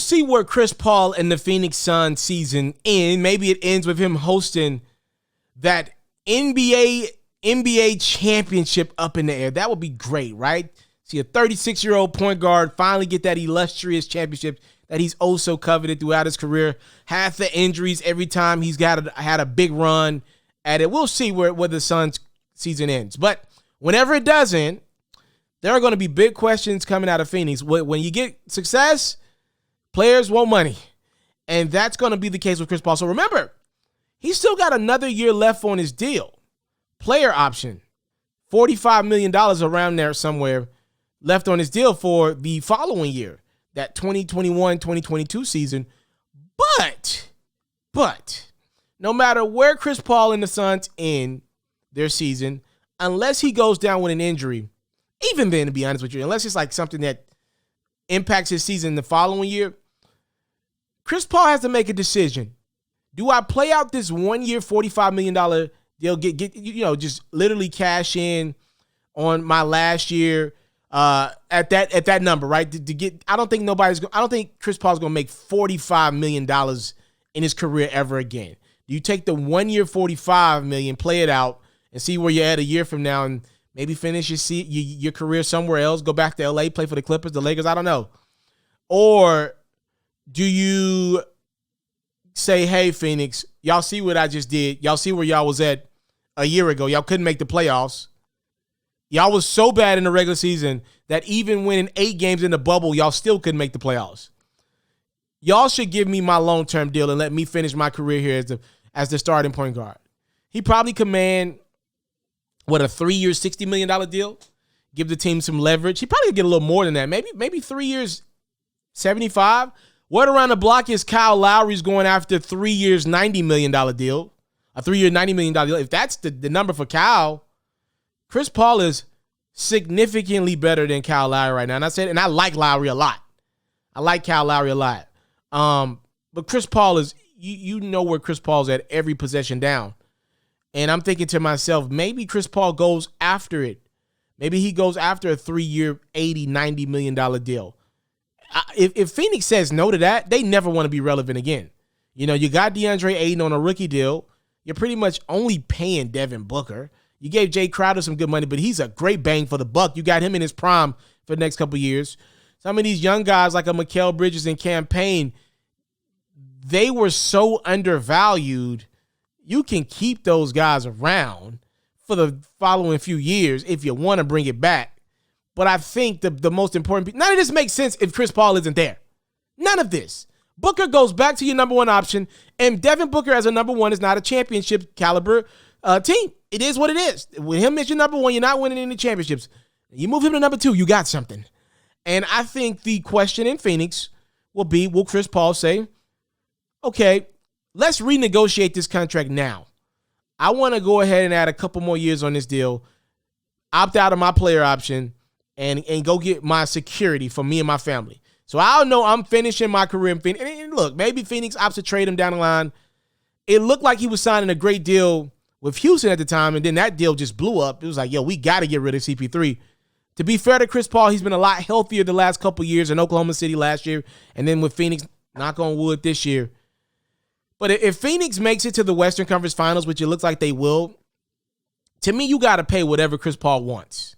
see where Chris Paul and the Phoenix Suns season ends. Maybe it ends with him hosting that NBA championship up in the air. That would be great, right? See a 36-year-old point guard finally get that illustrious championship that he's oh so coveted throughout his career. Half the injuries every time he's had a big run at it. We'll see where the Suns season ends. But whenever it doesn't, there are going to be big questions coming out of Phoenix. When you get success, players want money. And that's going to be the case with Chris Paul. So remember, he's still got another year left on his deal. Player option, $45 million around there somewhere left on his deal for the following year, that 2021-2022 season. But no matter where Chris Paul and the Suns end their season, unless he goes down with an injury, even then, to be honest with you, unless it's like something that impacts his season the following year, Chris Paul has to make a decision. Do I play out this 1 year, $45 million deal, just literally cash in on my last year at that number, right? I don't think Chris Paul's going to make $45 million in his career ever again. Do you take the 1 year, $45 million, play it out, and see where you're at a year from now, and maybe finish your career somewhere else, go back to LA, play for the Clippers, the Lakers, I don't know. Or do you say, hey, Phoenix, y'all see what I just did. Y'all see where y'all was at a year ago. Y'all couldn't make the playoffs. Y'all was so bad in the regular season that even winning 8 games in the bubble, y'all still couldn't make the playoffs. Y'all should give me my long-term deal and let me finish my career here as the starting point guard. He probably command, a 3-year, $60 million deal? Give the team some leverage. He probably could get a little more than that. Maybe 3 years, 75. What around the block is Kyle Lowry's going after 3 years, $90 million deal? A 3-year, $90 million deal. If that's the number for Kyle, Chris Paul is significantly better than Kyle Lowry right now. And I like Lowry a lot. I like Kyle Lowry a lot. But Chris Paul is, you know where Chris Paul's at every possession down. And I'm thinking to myself, maybe Chris Paul goes after it. Maybe he goes after a 3-year, $80, $90 million deal. If Phoenix says no to that, they never want to be relevant again. You got DeAndre Ayton on a rookie deal. You're pretty much only paying Devin Booker. You gave Jay Crowder some good money, but he's a great bang for the buck. You got him in his prime for the next couple of years. Some of these young guys like a Mikal Bridges and Cam Payne, they were so undervalued. You can keep those guys around for the following few years if you want to bring it back. But I think the most important, none of this makes sense if Chris Paul isn't there. None of this. Booker goes back to your number one option, and Devin Booker as a number one is not a championship caliber team. It is what it is. With him as your number one, you're not winning any championships. You move him to number 2, you got something. And I think the question in Phoenix will be, will Chris Paul say, okay, let's renegotiate this contract now. I want to go ahead and add a couple more years on this deal, opt out of my player option, and go get my security for me and my family. So I'll know I'm finishing my career in Phoenix. And look, maybe Phoenix opts to trade him down the line. It looked like he was signing a great deal with Houston at the time, and then that deal just blew up. It was like, yo, we got to get rid of CP3. To be fair to Chris Paul, he's been a lot healthier the last couple years in Oklahoma City last year, and then with Phoenix, knock on wood, this year. But if Phoenix makes it to the Western Conference Finals, which it looks like they will, to me, you got to pay whatever Chris Paul wants.